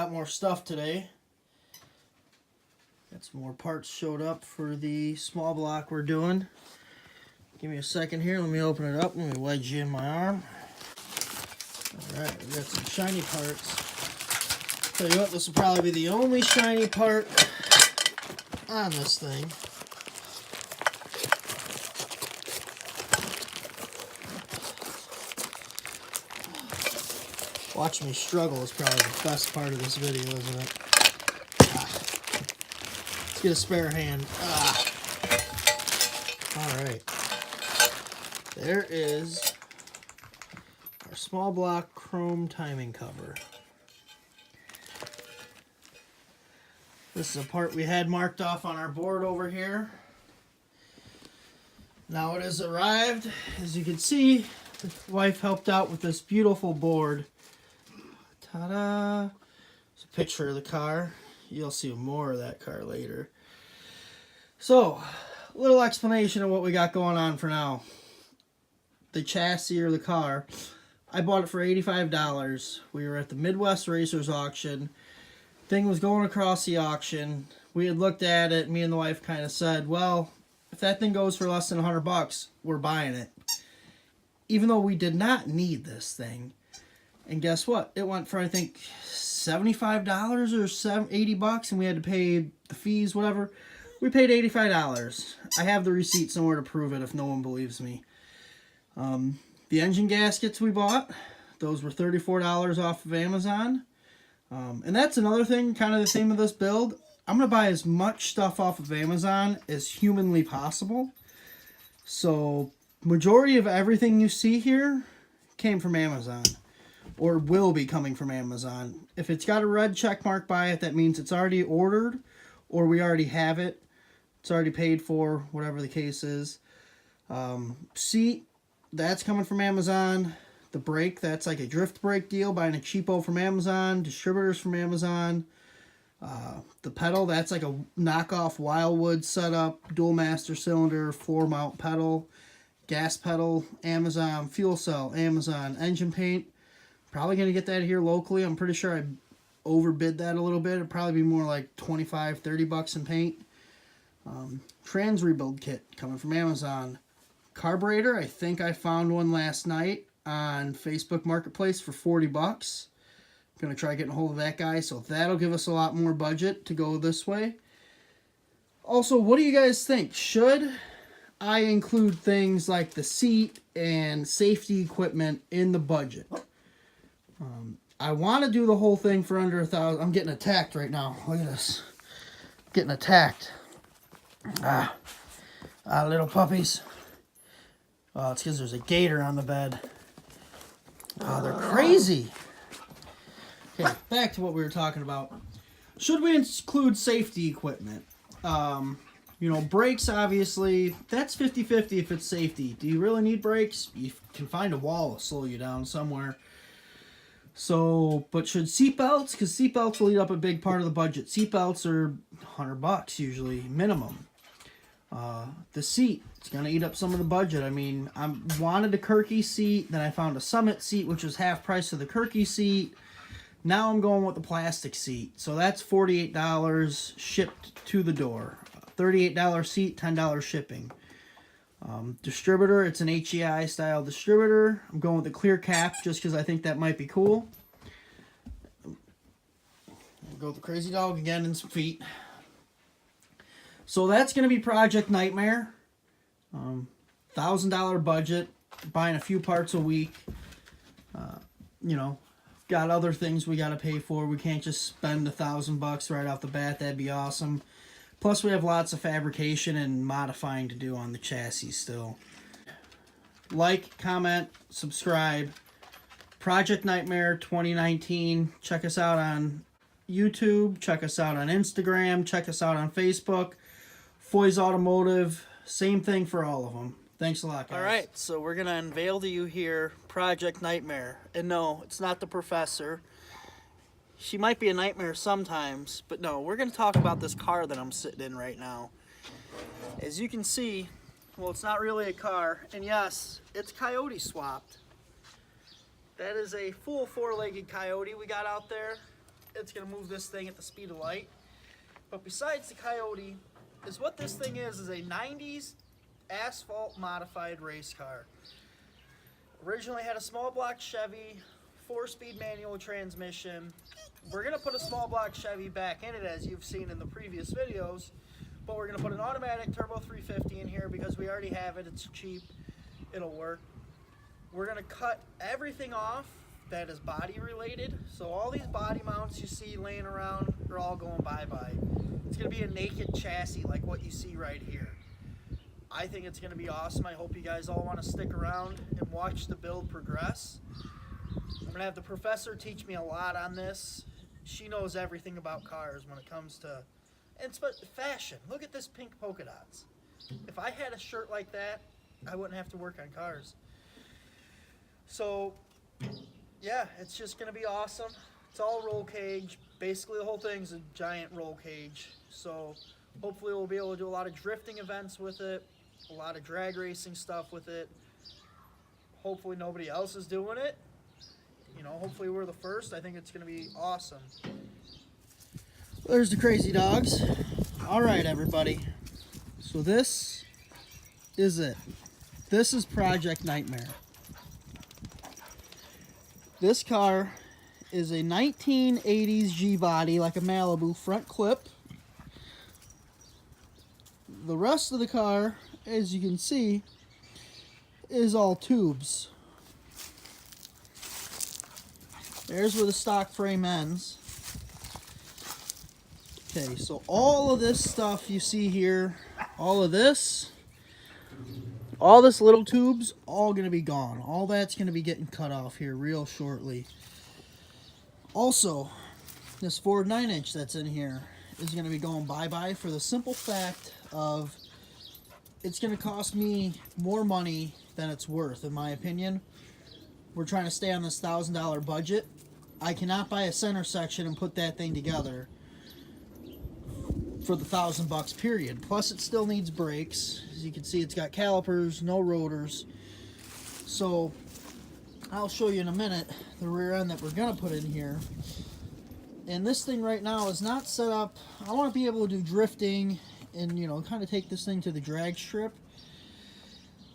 lot more stuff today. Got some more parts showed up for the small block we're doing. Give me a second here. Let me open it up. Let me wedge you in my arm. Alright, we got some shiny parts. Tell you what, this will probably be the only shiny part on this thing. Watching me struggle is probably the best part of this video, isn't it? Let's get a spare hand. Alright. There is our small block chrome timing cover. This is a part we had marked off on our board over here. Now it has arrived. As you can see, the wife helped out with this beautiful board. Ta-da! It's a picture of the car. You'll see more of that car later. So, a little explanation of what we got going on for now. The chassis or the car, I bought it for $85. We were at the Midwest Racers auction. Thing was going across the auction. We had looked at it. Me and the wife kind of said, well, if that thing goes for less than $100, we're buying it. Even though we did not need this thing. And guess what? It went for, I think, $75 or $80, and we had to pay the fees, whatever. We paid $85. I have the receipt somewhere to prove it if no one believes me. The engine gaskets we bought, those were $34 off of Amazon. And that's another thing, kind of the theme of this build. I'm going to buy as much stuff off of Amazon as humanly possible. So, majority of everything you see here came from Amazon. Or will be coming from Amazon. If it's got a red check mark by it, that means it's already ordered, or we already have it. It's already paid for, whatever the case is. Seat, that's coming from Amazon. The brake, that's like a drift brake deal, buying a cheapo from Amazon. Distributors from Amazon. The pedal, that's like a knockoff Wildwood setup, dual master cylinder, floor mount pedal. Gas pedal, Amazon. Fuel cell, Amazon. Engine paint. Probably going to get that here locally. I'm pretty sure I overbid that a little bit. It'd probably be more like $25, $30 in paint. Trans rebuild kit coming from Amazon. Carburetor, I think I found one last night on Facebook Marketplace for $40. Going to try getting a hold of that guy, so that'll give us a lot more budget to go this way. Also, what do you guys think? Should I include things like the seat and safety equipment in the budget? I want to do the whole thing for under $1,000. I'm getting attacked right now. Look at this. Getting attacked. Little puppies. Oh, it's because there's a gator on the bed. Oh, they're crazy. Okay, back to what we were talking about. Should we include safety equipment? You know, brakes, obviously, that's 50-50 if it's safety. Do you really need brakes? You can find a wall to slow you down somewhere. So, but should seatbelts? Because seatbelts will eat up a big part of the budget. Seatbelts are $100 usually, minimum. The seat, it's going to eat up some of the budget. I mean, I wanted a Kirky seat, then I found a Summit seat, which was half price of the Kirky seat. Now I'm going with the plastic seat. So that's $48 shipped to the door. $38 seat, $10 shipping. Distributor, it's an HEI style distributor. I'm going with the clear cap just because I think that might be cool. Go with the crazy dog again and some feet. So that's going to be Project Nightmare. $1,000 budget, buying a few parts a week. You know, got other things we got to pay for. We can't just spend $1,000 right off the bat. That'd be awesome. Plus, we have lots of fabrication and modifying to do on the chassis still. Like, comment, subscribe. Project Nightmare 2019. Check us out on YouTube. Check us out on Instagram. Check us out on Facebook. Foy's Automotive. Same thing for all of them. Thanks a lot, guys. All right, so we're going to unveil to you here Project Nightmare. And no, it's not the professor. She might be a nightmare sometimes, but no, we're going to talk about this car that I'm sitting in right now. As you can see, well, it's not really a car, and yes, it's coyote swapped. That is a full four-legged coyote we got out there. it's going to move this thing at the speed of light. But besides the Coyote, is what this thing is a 90s asphalt modified race car. Originally had a small block Chevy, 4-speed manual transmission. We're going to put a small block Chevy back in it, as you've seen in the previous videos, but we're going to put an automatic turbo 350 in here because we already have it. It's cheap. It'll work. We're going to cut everything off that is body related. So all these body mounts you see laying around are all going bye-bye. It's going to be a naked chassis like what you see right here. I think it's going to be awesome. I hope you guys all want to stick around and watch the build progress. I'm going to have the professor teach me a lot on this. She knows everything about cars when it comes to fashion. Look at this pink polka dots. If I had a shirt like that, I wouldn't have to work on cars. So, yeah, it's just going to be awesome. It's all roll cage. Basically, the whole thing's a giant roll cage. So, hopefully we'll be able to do a lot of drifting events with it, a lot of drag racing stuff with it. Hopefully nobody else is doing it. You know, hopefully we're the first. I think it's going to be awesome. There's the crazy dogs. All right, everybody. So this is it. This is Project Nightmare. This car is a 1980s G-body, like a Malibu, front clip. The rest of the car, as you can see, is all tubes. There's where the stock frame ends. Okay, so all of this stuff you see here, all this little tubes, all going to be gone. All that's going to be getting cut off here real shortly. Also, this Ford 9-inch that's in here is going to be going bye-bye for the simple fact of it's going to cost me more money than it's worth, in my opinion. We're trying to stay on this $1,000 budget. I cannot buy a center section and put that thing together for the $1,000 period. Plus, it still needs brakes. As you can see, it's got calipers, no rotors. So, I'll show you in a minute the rear end that we're going to put in here. And this thing right now is not set up. I want to be able to do drifting and, you know, kind of take this thing to the drag strip.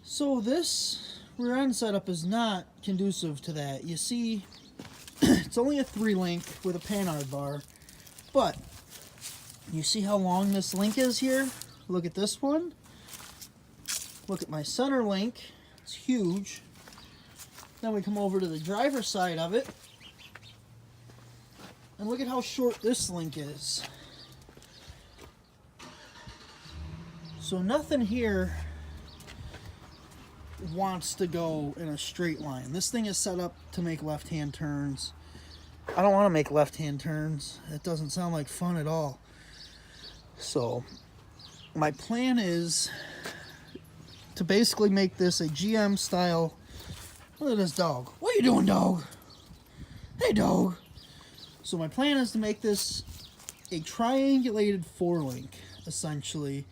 So this rear end setup is not conducive to that. You see, it's only a 3-link with a Panhard bar, but you see how long this link is here? Look at this one. Look at my center link. It's huge. Then we come over to the driver's side of it. And look at how short this link is. So nothing here wants to go in a straight line. This thing is set up to make left-hand turns. I don't want to make left-hand turns. It doesn't sound like fun at all. So my plan is to basically make this a GM style. Look at this dog. What are you doing, dog? Hey, dog. So my plan is to make this a triangulated 4-link, essentially.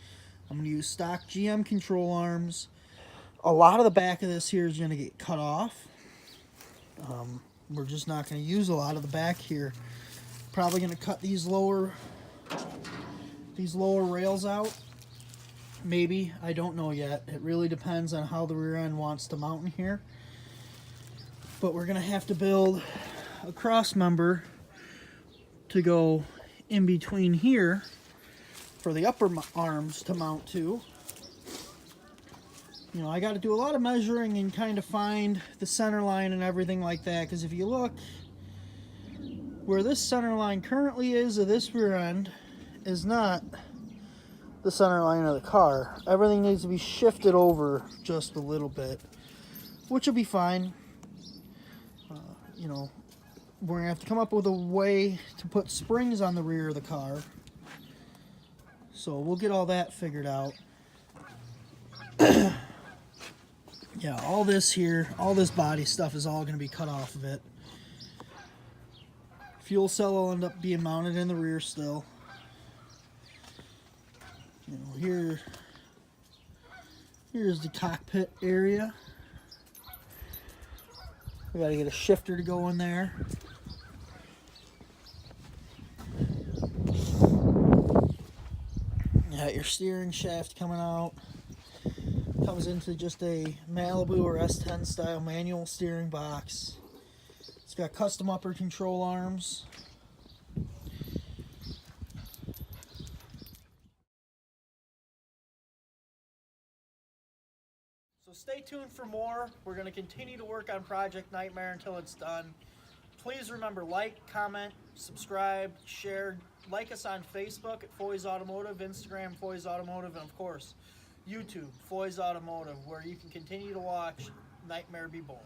I'm going to use stock GM control arms. A lot of the back of this here is going to get cut off. We're just not going to use a lot of the back here. Probably going to cut these lower rails out. Maybe. I don't know yet. It really depends on how the rear end wants to mount in here. But we're going to have to build a cross member to go in between here for the upper arms to mount to. You know, I got to do a lot of measuring and kind of find the center line and everything like that, because if you look where this center line currently is of this rear end is not the center line of the car. Everything needs to be shifted over just a little bit, which will be fine. You know, we're going to have to come up with a way to put springs on the rear of the car. So we'll get all that figured out. Yeah, all this here, all this body stuff is all going to be cut off of it. Fuel cell will end up being mounted in the rear still. You know, here's the cockpit area. We got to get a shifter to go in there. Got your steering shaft coming out. Comes into just a Malibu or S10 style manual steering box. It's got custom upper control arms. So stay tuned for more. We're going to continue to work on Project Nightmare until it's done. Please remember, like, comment, subscribe, share. Like us on Facebook at Foy's Automotive, Instagram Foy's Automotive, and of course, YouTube Foy's Automotive, where you can continue to watch Nightmare Be Born.